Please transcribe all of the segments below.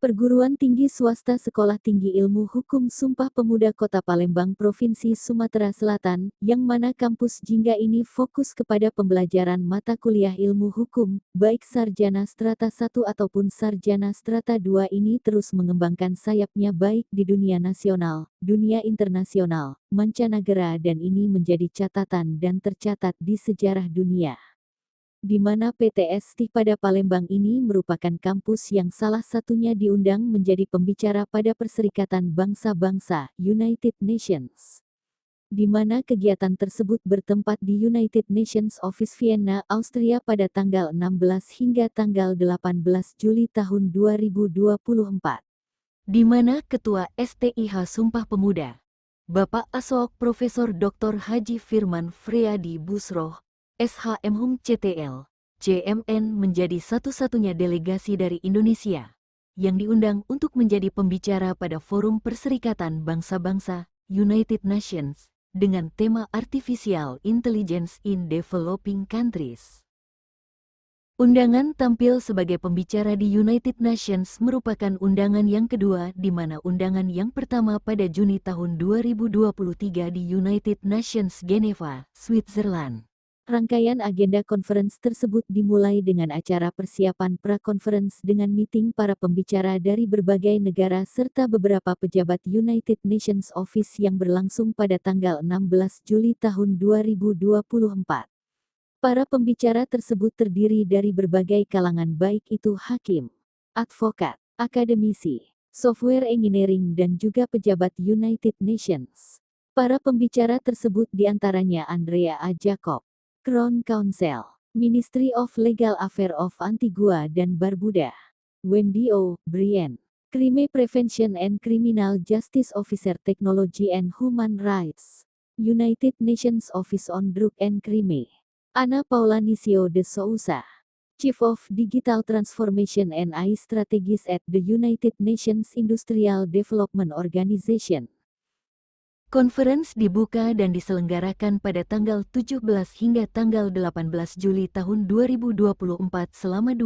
Perguruan Tinggi Swasta Sekolah Tinggi Ilmu Hukum Sumpah Pemuda Kota Palembang Provinsi Sumatera Selatan, yang mana kampus Jingga ini fokus kepada pembelajaran mata kuliah ilmu hukum, baik sarjana strata 1 ataupun sarjana strata 2 ini terus mengembangkan sayapnya baik di dunia nasional, dunia internasional, mancanegara dan ini menjadi catatan dan tercatat di sejarah dunia. Di mana PTS pada Palembang ini merupakan kampus yang salah satunya diundang menjadi pembicara pada Perserikatan Bangsa-Bangsa, United Nations. Di mana kegiatan tersebut bertempat di United Nations Office Vienna, Austria pada tanggal 16 hingga tanggal 18 Juli tahun 2024. Di mana Ketua STIH Sumpah Pemuda, Bapak Asok Profesor Dr. Haji Firman Friadi Busroh, SHM CTL, CMN menjadi satu-satunya delegasi dari Indonesia yang diundang untuk menjadi pembicara pada Forum Perserikatan Bangsa-Bangsa, United Nations, dengan tema Artificial Intelligence in Developing Countries. Undangan tampil sebagai pembicara di United Nations merupakan undangan yang kedua di mana undangan yang pertama pada Juni tahun 2023 di United Nations Geneva, Switzerland. Rangkaian agenda conference tersebut dimulai dengan acara persiapan pra-conference dengan meeting para pembicara dari berbagai negara serta beberapa pejabat United Nations Office yang berlangsung pada tanggal 16 Juli tahun 2024. Para pembicara tersebut terdiri dari berbagai kalangan baik itu hakim, advokat, akademisi, software engineering dan juga pejabat United Nations. Para pembicara tersebut diantaranya Andrea A. Jacob, Crown Counsel, Ministry of Legal Affairs of Antigua dan Barbuda, Wendy O. Brien, Crime Prevention and Criminal Justice Officer Technology and Human Rights, United Nations Office on Drug and Crime, Ana Paula Nisio de Souza, Chief of Digital Transformation and AI Strategies at the United Nations Industrial Development Organization. Conference dibuka dan diselenggarakan pada tanggal 17 hingga tanggal 18 Juli tahun 2024 selama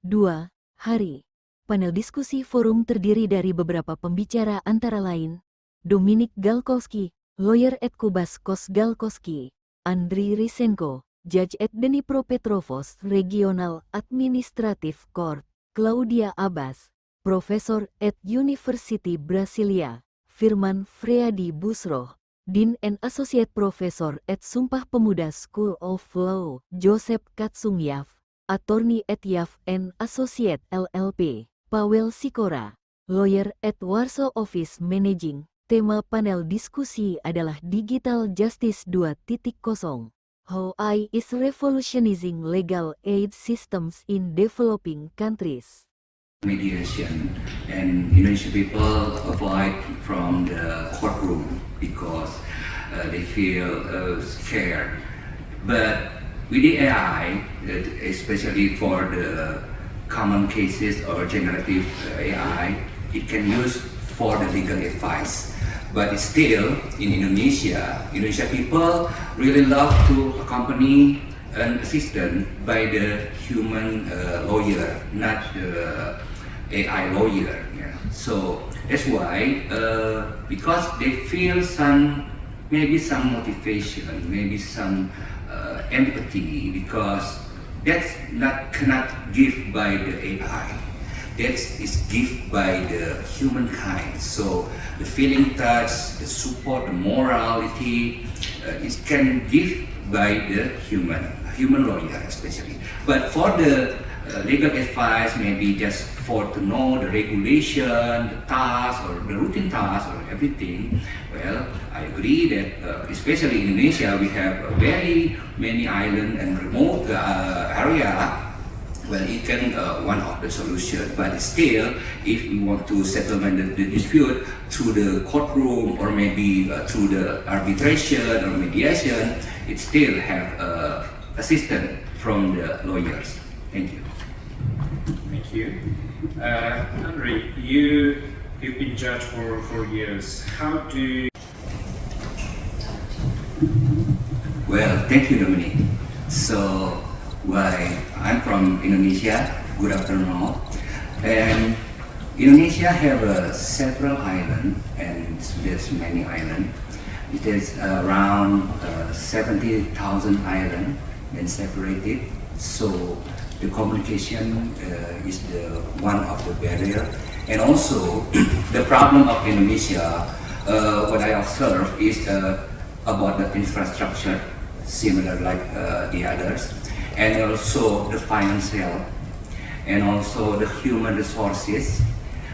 dua hari. Panel diskusi forum terdiri dari beberapa pembicara antara lain, Dominik Galkowski, Lawyer at Kubas Kos Galkowski, Andri Risenko, Judge at Dnipro Petrovsk Regional Administrative Court, Claudia Abbas, Professor at University Brasilia, Firman Friadi Busroh, Dean and Associate Professor at Sumpah Pemuda School of Law, Joseph Katsungyav, Attorney at Yav and Associate LLP, Paweł Sikora, Lawyer at Warsaw Office Managing. Tema panel diskusi adalah Digital Justice 2.0, How AI is Revolutionizing Legal Aid Systems in Developing Countries. Mediation, and Indonesian people avoid from the courtroom because they feel scared. But with the AI, especially for the common cases or generative AI, it can use for the legal advice. But still, in Indonesia people really love to accompany an assistant by the human lawyer, not the AI lawyer. Yeah. So that's why, because they feel maybe some motivation, maybe some empathy, because that's cannot give by the AI. That is given by the humankind. So the feeling touch, the support, the morality, it can give by the human lawyer especially. But for the legal advice, maybe just for to know the regulation, the task or the routine task or everything. Well, I agree that especially in Indonesia, we have very many island and remote area. Well, it can one of the solution, but still, if we want to settle the dispute through the courtroom or maybe through the arbitration or mediation, it still have assistance from the lawyers. Thank you. Thank you. Andre, you've been judge for 4 years. How do... Well, thank you, Dominic. So, I'm from Indonesia. Good afternoon all. And Indonesia have several islands, and there's many islands. It is around 70,000 islands and separated. So the communication is one of the barrier. And also the problem of Indonesia, what I observe is about the infrastructure, similar like the others, and also the financial, and also the human resources.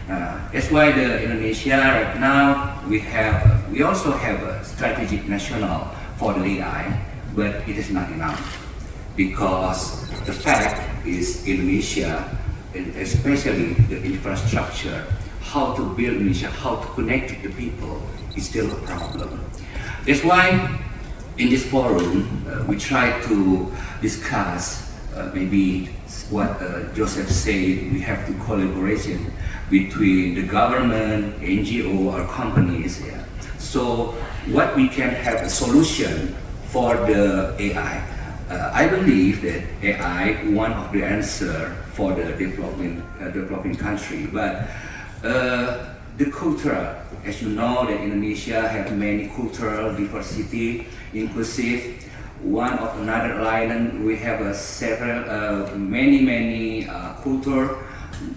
That's why the Indonesia right now we also have a strategic national for the AI, but it is not enough because the fact is Indonesia, and especially the infrastructure, how to build Indonesia, how to connect the people is still a problem. That's why in this forum we try to discuss maybe what Joseph said, we have to collaboration between the government, NGO, or companies. Yeah. So what we can have a solution for the AI. I believe that AI one of the answer for the developing country, but the culture, as you know, that Indonesia have many cultural diversity, inclusive. One of another island, we have many culture,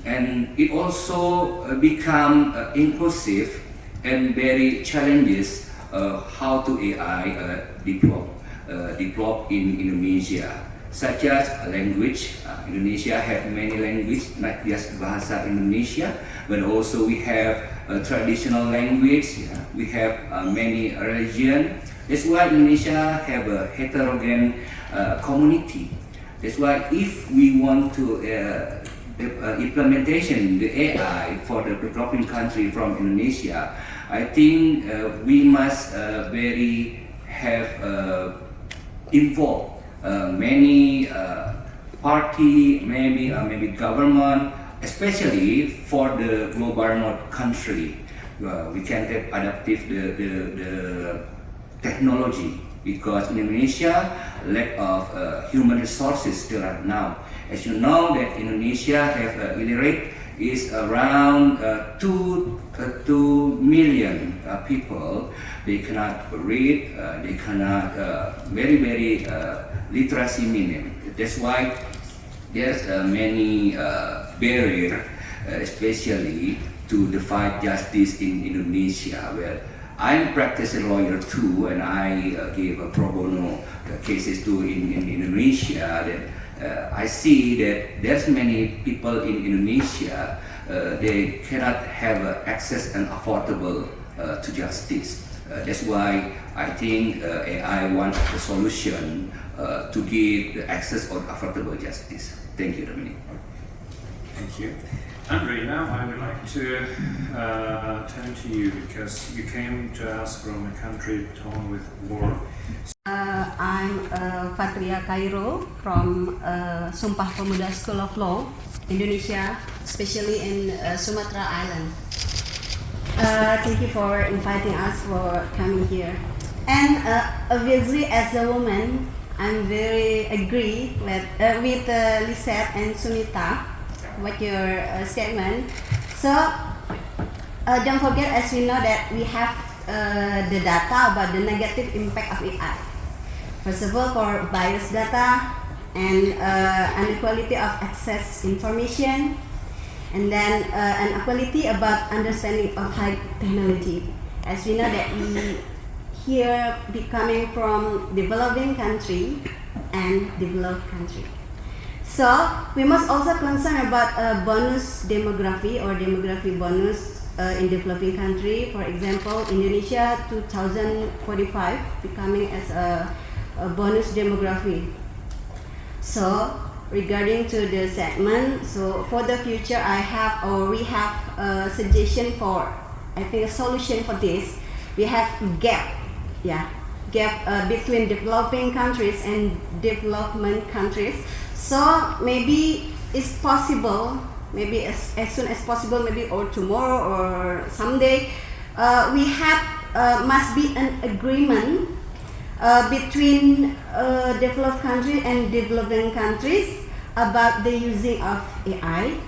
and it also become inclusive and very challenges how to AI develop in Indonesia, such as language. Indonesia have many language, not just Bahasa Indonesia, but also we have traditional language. Yeah. We have many religion. That's why Indonesia have a heterogeneous community. That's why if we want to implementation the AI for the developing country from Indonesia, I think we must involve many party, maybe government, especially for the global north country. We can get adaptive the technology because in Indonesia lack of human resources still right now. As you know that Indonesia have illiterate is around 2 million people. They cannot read, they cannot very literacy minimum. That's why there's many barrier, especially to the fight justice in Indonesia, where I'm practicing lawyer too, and I gave a pro bono cases too in Indonesia. That I see that there's many people in Indonesia they cannot have access and affordable to justice. That's why I think AI wants the solution to give the access or affordable justice. Thank you, Dominic. Thank you. Andre, now I would like to turn to you because you came to us from a country torn with war. I'm Fatria Cairo from Sumpah Pemuda School of Law, Indonesia, especially in Sumatra Island. Thank you for inviting us for coming here. And obviously, as a woman, I'm very agree with Lisette and Sunita. What your statement. So don't forget, as we know that we have the data about the negative impact of AI. First of all, for bias data and inequality of access information, and then inequality about understanding of high technology. As we know that we here becoming from developing country and developed country. So we must also concern about bonus demography or demography bonus in developing country. For example, Indonesia 2045 becoming as a bonus demography. So regarding to the segment, so for the future, we have a suggestion for, I think, a solution for this. We have gap between developing countries and development countries. So maybe it's possible, maybe as soon as possible, maybe or tomorrow or someday, we have must be an agreement between developed countries and developing countries about the using of AI.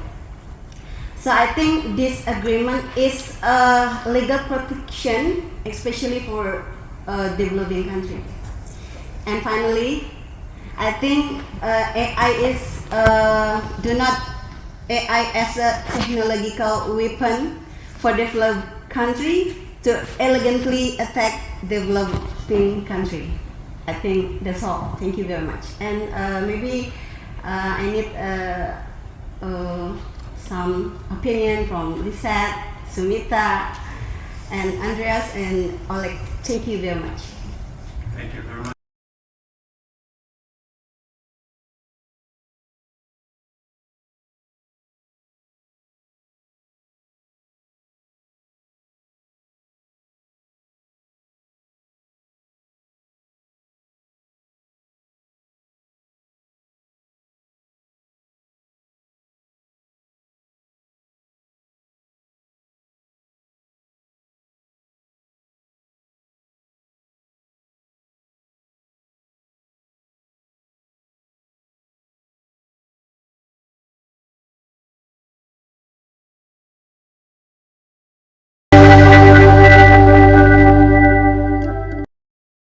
So I think this agreement is a legal protection, especially for a developing country. And finally, I think AI is do not AI as a technological weapon for developed country to elegantly attack developing country. I think that's all. Thank you very much. And maybe I need some opinion from Lisette, Sumita, and Andreas and Oleg. Thank you very much. Thank you very much.